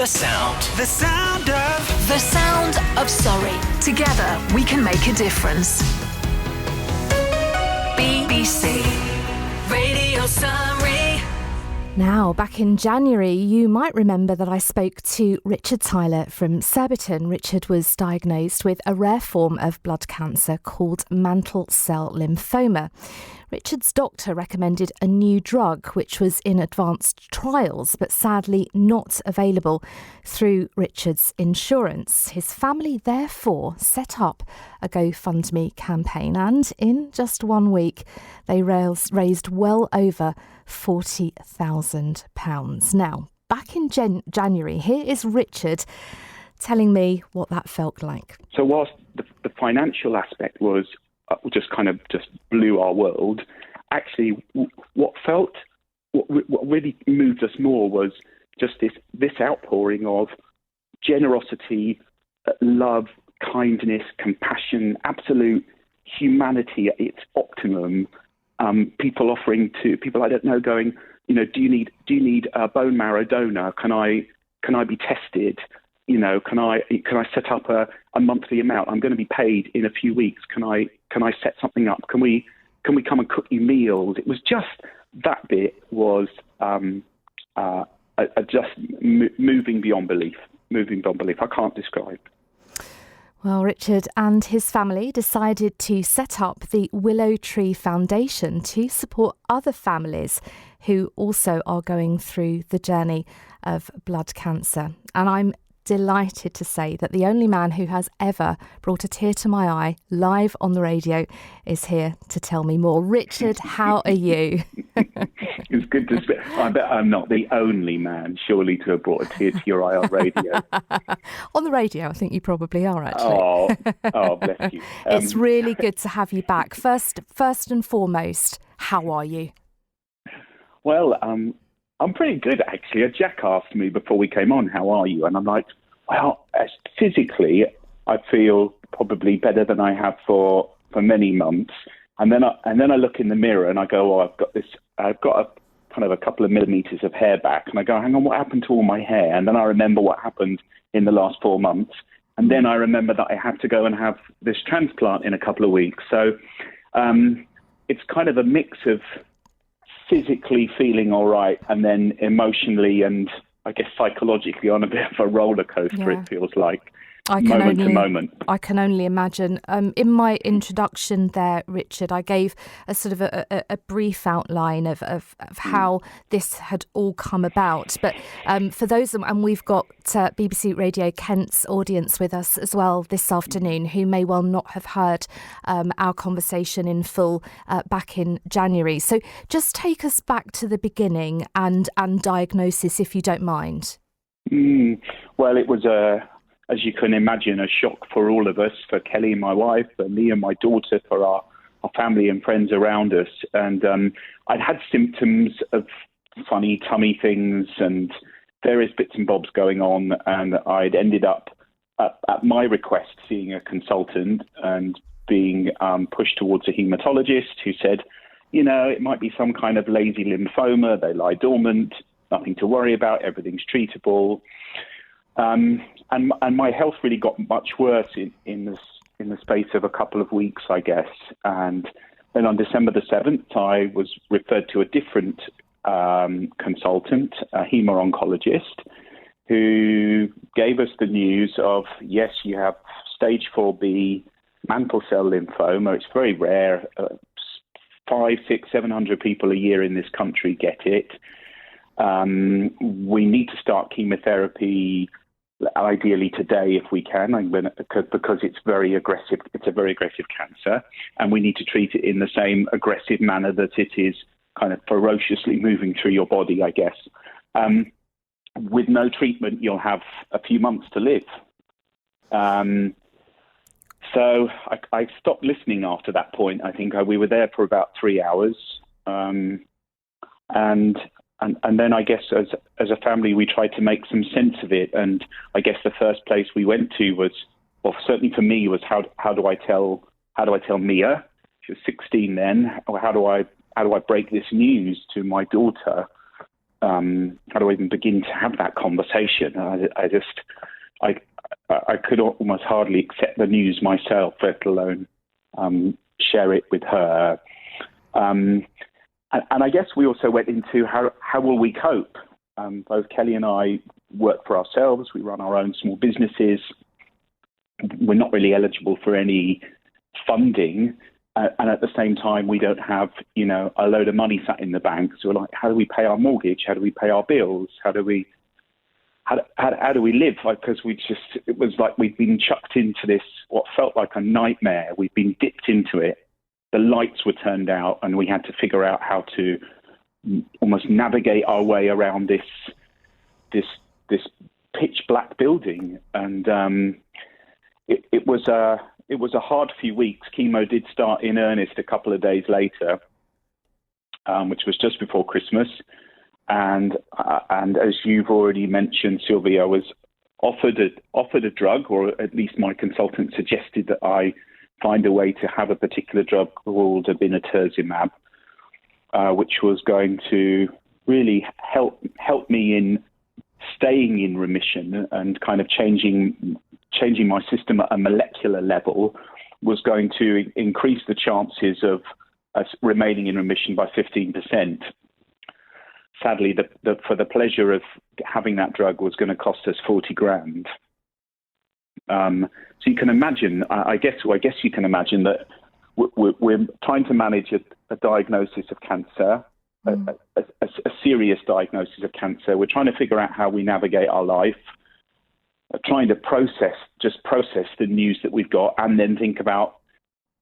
The sound. The sound of... The sound of Surrey. Together we can make a difference. BBC Radio Surrey. Now, back in January, you might remember that I spoke to Richard Tyler from Surbiton. Richard was diagnosed with a rare form of blood cancer called mantle cell lymphoma. Richard's doctor recommended a new drug which was in advanced trials, but sadly not available through Richard's insurance. His family therefore set up a GoFundMe campaign, and in just 1 week they raised well over £40,000. Now, back in January, here is Richard telling me what that felt like. So whilst the financial aspect was just blew our world, actually what really moved us more was just this outpouring of generosity, love, kindness, compassion, absolute humanity at its optimum. People offering to people I don't know, going, do you need a bone marrow donor? Can I be tested? Can I set up a monthly amount? I'm going to be paid in a few weeks. Can I set something up? Can we come and cook you meals? It was just that bit was moving beyond belief. I can't describe. Well, Richard and his family decided to set up the Willow Tree Foundation to support other families who also are going through the journey of blood cancer. And I'm delighted to say that the only man who has ever brought a tear to my eye live on the radio is here to tell me more. Richard, how are you? It's good to speak. I bet I'm not the only man, surely, to have brought a tear to your eye on radio. On the radio, I think you probably are, actually. Oh, bless you. It's really good to have you back. First and foremost, how are you? Well, I'm pretty good, actually. Jack asked me before we came on, how are you? And I'm like, well, physically, I feel probably better than I have for many months. And then I look in the mirror and I go, I've got a couple of millimeters of hair back. And I go, hang on, what happened to all my hair? And then I remember what happened in the last 4 months. And then I remember that I have to go and have this transplant in a couple of weeks. So it's kind of a mix of physically feeling all right, and then emotionally and I guess psychologically on a bit of a roller coaster. Yeah. It feels like moment to moment. I can only imagine. In my introduction there, Richard, I gave a sort of a brief outline of how this had all come about. But for those, and we've got BBC Radio Kent's audience with us as well this afternoon, who may well not have heard our conversation in full back in January. So just take us back to the beginning and diagnosis, if you don't mind. Well, it was as you can imagine, a shock for all of us, for Kelly, my wife, for me and my daughter, for our family and friends around us. And I'd had symptoms of funny tummy things and various bits and bobs going on. And I'd ended up, at my request, seeing a consultant and being pushed towards a hematologist who said, it might be some kind of lazy lymphoma. They lie dormant, nothing to worry about, everything's treatable. And my health really got much worse in the space of a couple of weeks, I guess. And then on December the 7th, I was referred to a different consultant, a hemo-oncologist, who gave us the news of, yes, you have stage 4B mantle cell lymphoma. It's very rare. 500, 600, 700 people a year in this country get it. We need to start chemotherapy ideally today if we can, because it's very aggressive. It's a very aggressive cancer, and we need to treat it in the same aggressive manner that it is kind of ferociously moving through your body, I guess. With no treatment, you'll have a few months to live. So I stopped listening after that point. I think we were there for about 3 hours, And then I guess as a family, we tried to make some sense of it. And I guess the first place we went to was, well, certainly for me, was how do I tell Mia? She was 16 then. Or how do I break this news to my daughter? begin to have that conversation? I could almost hardly accept the news myself, let alone share it with her. And I guess we also went into how will we cope? Both Kelly and I work for ourselves. We run our own small businesses. We're not really eligible for any funding. And at the same time, we don't have, a load of money sat in the bank. So we're like, how do we pay our mortgage? How do we pay our bills? How do we live? Because it was like we'd been chucked into this, what felt like a nightmare. We'd been dipped into it. The lights were turned out and we had to figure out how to almost navigate our way around this pitch black building. And it was a hard few weeks. Chemo did start in earnest a couple of days later, which was just before Christmas. And as you've already mentioned, Sylvia, I was offered a drug, or at least my consultant suggested that I find a way to have a particular drug called obinutuzumab, which was going to really help me in staying in remission and kind of changing my system at a molecular level, was going to increase the chances of us remaining in remission by 15%. Sadly, for the pleasure of having that drug was going to cost us 40 grand. So you can imagine, I guess you can imagine that we're trying to manage a diagnosis of cancer, a serious diagnosis of cancer. We're trying to figure out how we navigate our life, trying to process the news that we've got, and then think about,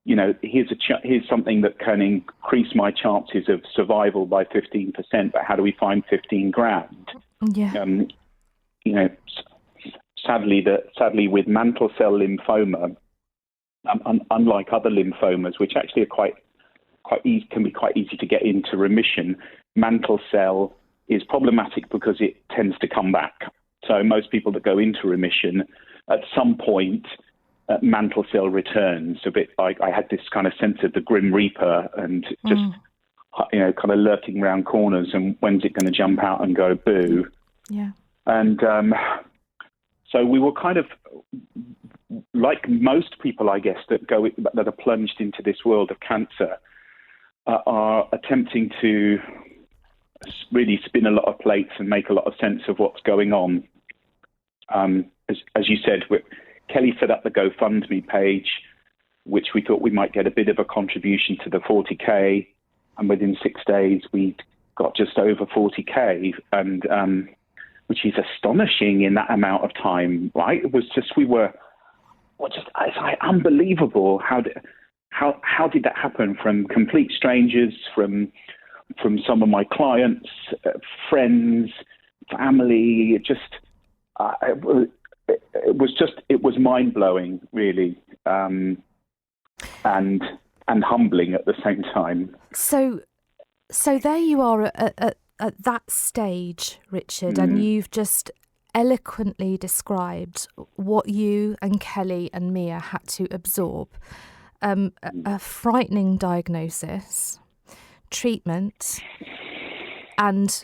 here's something that can increase my chances of survival by 15%, but how do we find 15 grand? Yeah. Sadly, with mantle cell lymphoma, unlike other lymphomas, which actually are can be quite easy to get into remission, mantle cell is problematic because it tends to come back. So most people that go into remission, at some point, mantle cell returns. A bit like I had this kind of sense of the Grim Reaper and just, kind of lurking around corners, and when's it going to jump out and go boo? Yeah. And so we were kind of like most people, I guess, that are plunged into this world of cancer, are attempting to really spin a lot of plates and make a lot of sense of what's going on. As you said, Kelly set up the GoFundMe page, which we thought we might get a bit of a contribution to the 40K. And within 6 days, we got just over 40K, and which is astonishing in that amount of time, right? It was just, it's like unbelievable. How did that happen? From complete strangers, from some of my clients, friends, family. It was mind blowing, really, and humbling at the same time. So there you are at that stage, Richard, and you've just eloquently described what you and Kelly and Mia had to absorb. A frightening diagnosis, treatment, and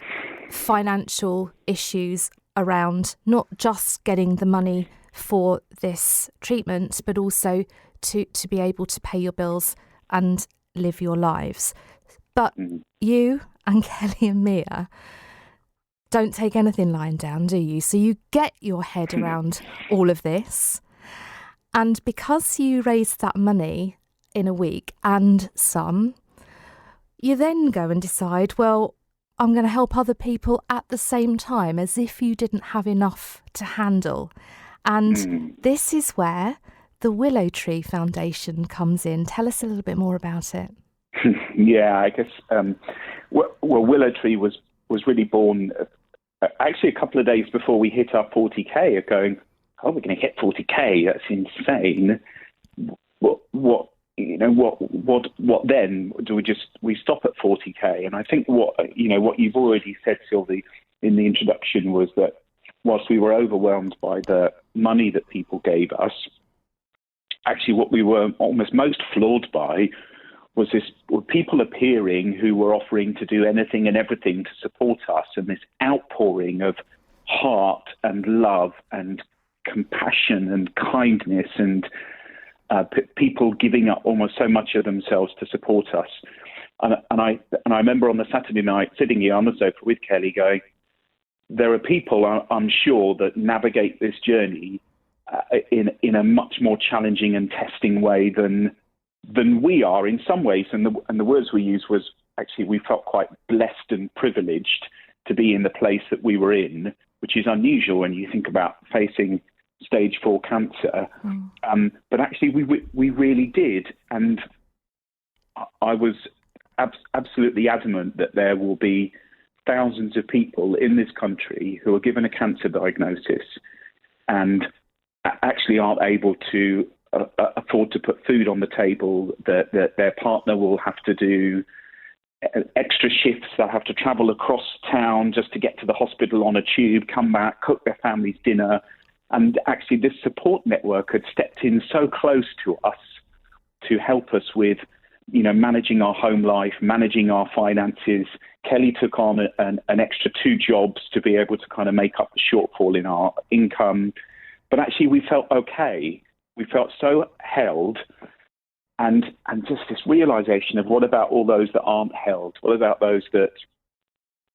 financial issues around not just getting the money for this treatment, but also to be able to pay your bills and live your lives. But you and Kelly and Mia don't take anything lying down, do you? So you get your head around all of this. And because you raised that money in a week and some, you then go and decide, well, I'm going to help other people at the same time, as if you didn't have enough to handle. And this is where the Willow Tree Foundation comes in. Tell us a little bit more about it. Yeah, I guess, Willow Tree was really born actually a couple of days before we hit our 40K, of going, we're going to hit 40K, that's insane. What then? Do we stop at 40K? And I think what you've already said, Sylvie, in the introduction was that whilst we were overwhelmed by the money that people gave us, actually what we were almost most floored by was this were people appearing who were offering to do anything and everything to support us, and this outpouring of heart and love and compassion and kindness and people giving up almost so much of themselves to support us. And I remember on the Saturday night sitting here on the sofa with Kelly going, there are people, I'm sure, that navigate this journey in a much more challenging and testing way than we are in some ways. And the words we used was, actually, we felt quite blessed and privileged to be in the place that we were in, which is unusual when you think about facing stage 4 cancer. But actually, we really did. And I was absolutely adamant that there will be thousands of people in this country who are given a cancer diagnosis and actually aren't able to afford to put food on the table, that their partner will have to do extra shifts, they'll have to travel across town just to get to the hospital on a tube, come back, cook their family's dinner. And actually this support network had stepped in so close to us to help us with, managing our home life, managing our finances. Kelly took on an extra 2 jobs to be able to kind of make up the shortfall in our income. But actually we felt okay. We felt so held, and just this realization of what about all those that aren't held? What about those that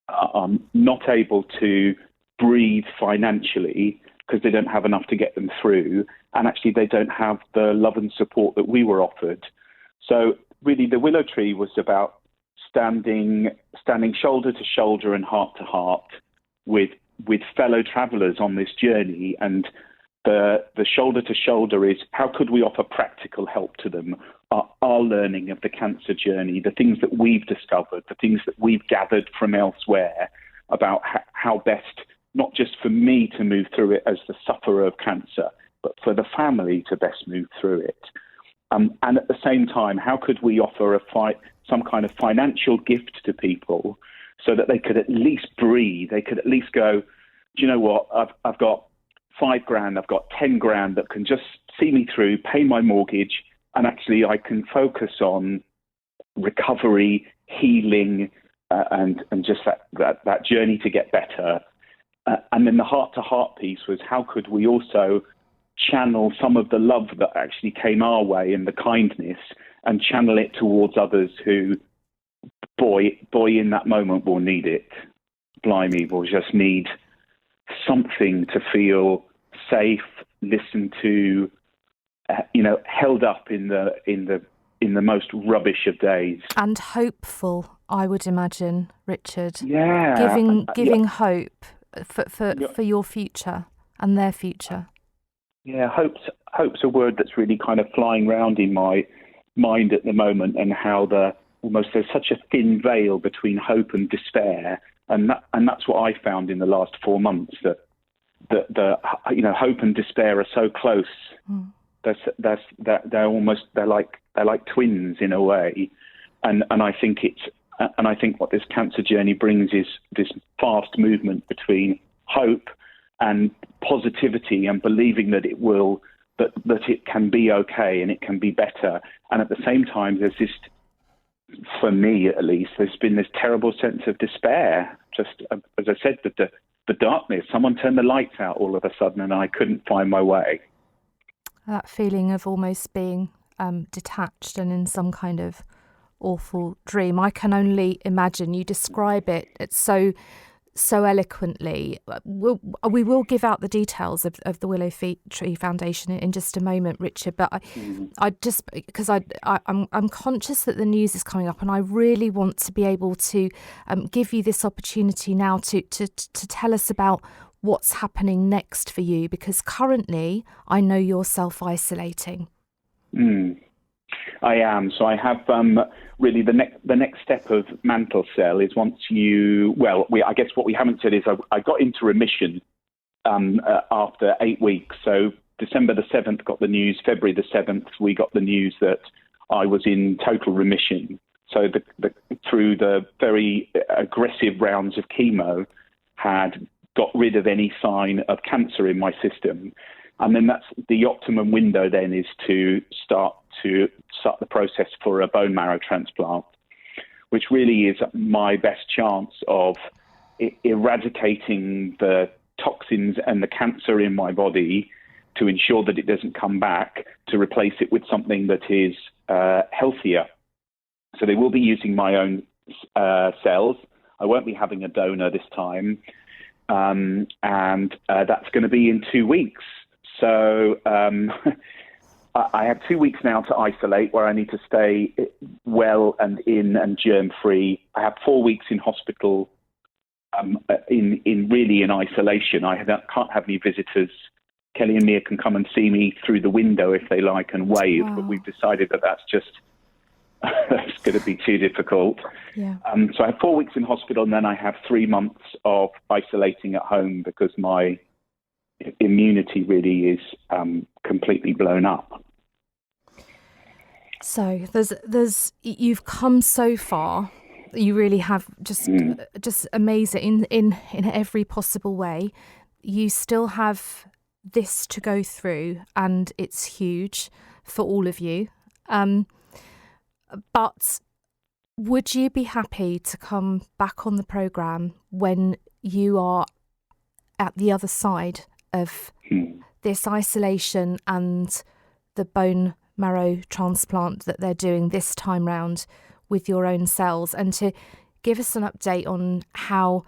are not able to breathe financially because they don't have enough to get them through, and actually they don't have the love and support that we were offered? So really the Willow Tree was about standing shoulder to shoulder and heart to heart with fellow travelers on this journey. And the shoulder to shoulder is, how could we offer practical help to them? Our learning of the cancer journey, the things that we've discovered, the things that we've gathered from elsewhere about how best, not just for me to move through it as the sufferer of cancer, but for the family to best move through it. And at the same time, how could we offer some kind of financial gift to people so that they could at least breathe? They could at least go, do you know what? I've got $5,000, I've got $10,000 that can just see me through, pay my mortgage, and actually I can focus on recovery, healing, and just that journey to get better. And then the heart-to-heart piece was, how could we also channel some of the love that actually came our way and the kindness, and channel it towards others who, boy, in that moment will need it. Blimey, will just need something to feel safe, listened to, held up in the most rubbish of days. And hopeful, I would imagine, Richard. Yeah. Giving hope for your future and their future. Yeah, hope's a word that's really kind of flying around in my mind at the moment, and how there's such a thin veil between hope and despair, and that's what I found in the last 4 months, that hope and despair are so close. They're like twins in a way, and I think what this cancer journey brings is this fast movement between hope and positivity and believing that it can be okay and it can be better. And at the same time, there's this, for me at least, there's been this terrible sense of despair. Just as I said, the darkness. Someone turned the lights out all of a sudden, and I couldn't find my way. That feeling of almost being detached and in some kind of awful dream. I can only imagine. You describe it. It's so eloquently. We will give out the details of the Willow Tree Foundation in just a moment, Richard. But I just, because I'm conscious that the news is coming up, and I really want to be able to give you this opportunity now to tell us about what's happening next for you, because currently I know you're self-isolating. I am. So I have really the next step of mantle cell is once I guess what we haven't said is I got into remission after 8 weeks. So December the 7th got the news. February the 7th we got the news that I was in total remission. So through the very aggressive rounds of chemo, had got rid of any sign of cancer in my system. And then that's the optimum window then is to start to start the process for a bone marrow transplant, which really is my best chance of eradicating the toxins and the cancer in my body to ensure that it doesn't come back, to replace it with something that is healthier. So they will be using my own cells. I won't be having a donor this time. And that's going to be in 2 weeks. So I have 2 weeks now to isolate, where I need to stay well and in and germ-free. I have 4 weeks in hospital in isolation. Can't have any visitors. Kelly and Mia can come and see me through the window if they like and wave, Wow. but we've decided that that's just that's going to be too difficult. Yeah. So I have 4 weeks in hospital, and then I have 3 months of isolating at home because my immunity really is completely blown up. So you've come so far. You really have just amazing in every possible way. You still have this to go through, and it's huge for all of you. But would you be happy to come back on the programme when you are at the other side of this isolation and the bone marrow transplant that they're doing this time round with your own cells, and to give us an update on how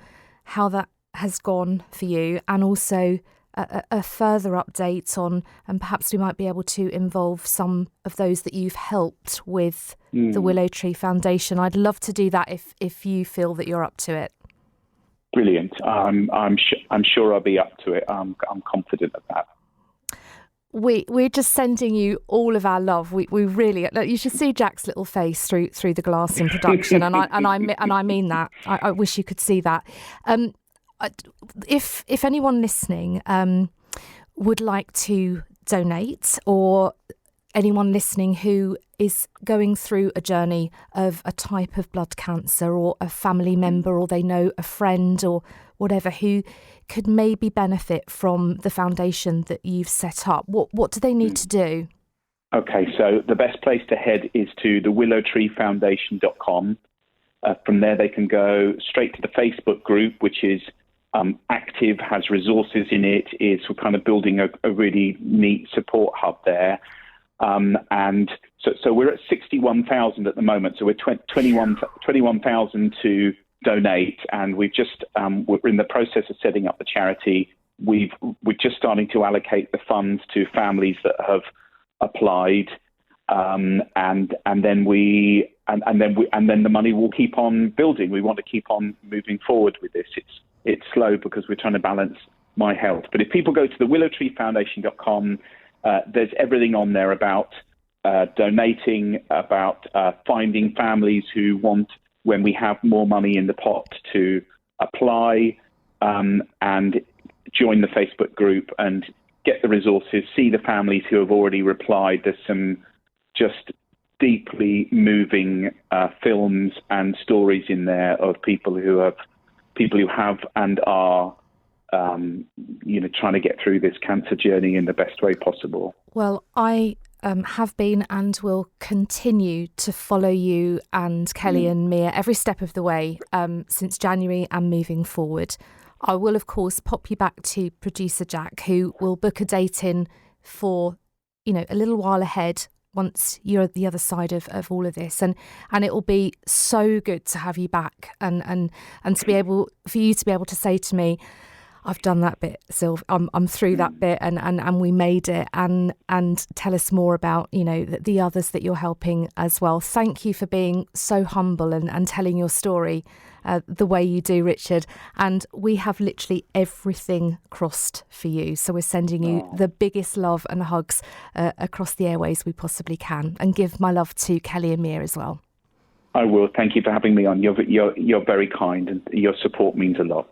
that has gone for you, and also a further update on, and perhaps we might be able to involve some of those that you've helped with the Willow Tree Foundation. I'd love to do that if you feel that you're up to it. Brilliant. I'm sure I'll be up to it. I'm confident of that. We're just sending you all of our love. We really, you should see Jack's little face through the glass in production, and I mean that. I wish you could see that. If anyone listening would like to donate, or anyone listening who is going through a journey of a type of blood cancer, or a family member, or they know a friend or whatever who could maybe benefit from the foundation that you've set up, what do they need to do? Okay, so the best place to head is to thewillowtreefoundation.com. From there, they can go straight to the Facebook group, which is active, has resources in it. We're kind of building a really neat support hub there. And so we're at 61,000 at the moment. So we're 21,000 to donate, and we've just we're in the process of setting up the charity. We're just starting to allocate the funds to families that have applied, and then the money will keep on building. We want to keep on moving forward with this. It's slow because we're trying to balance my health. But if people go to the willowtreefoundation.com, there's everything on there about donating, about finding families who want, when we have more money in the pot, to apply and join the Facebook group and get the resources, see the families who have already replied. There's some just deeply moving films and stories in there of people who have and are trying to get through this cancer journey in the best way possible. Well, I have been and will continue to follow you and Kelly and Mia every step of the way since January and moving forward. I will, of course, pop you back to producer Jack, who will book a date in for, a little while ahead once you're at the other side of all of this. And it will be so good to have you back and to be able, for you to be able to say to me, I've done that bit, Sylv. I'm through that bit, and we made it, and tell us more about the others that you're helping as well. Thank you for being so humble and telling your story the way you do, Richard. And we have literally everything crossed for you. So we're sending you the biggest love and hugs across the airways we possibly can, and give my love to Kelly and Mia as well. I will. Thank you for having me on. You're very kind, and your support means a lot.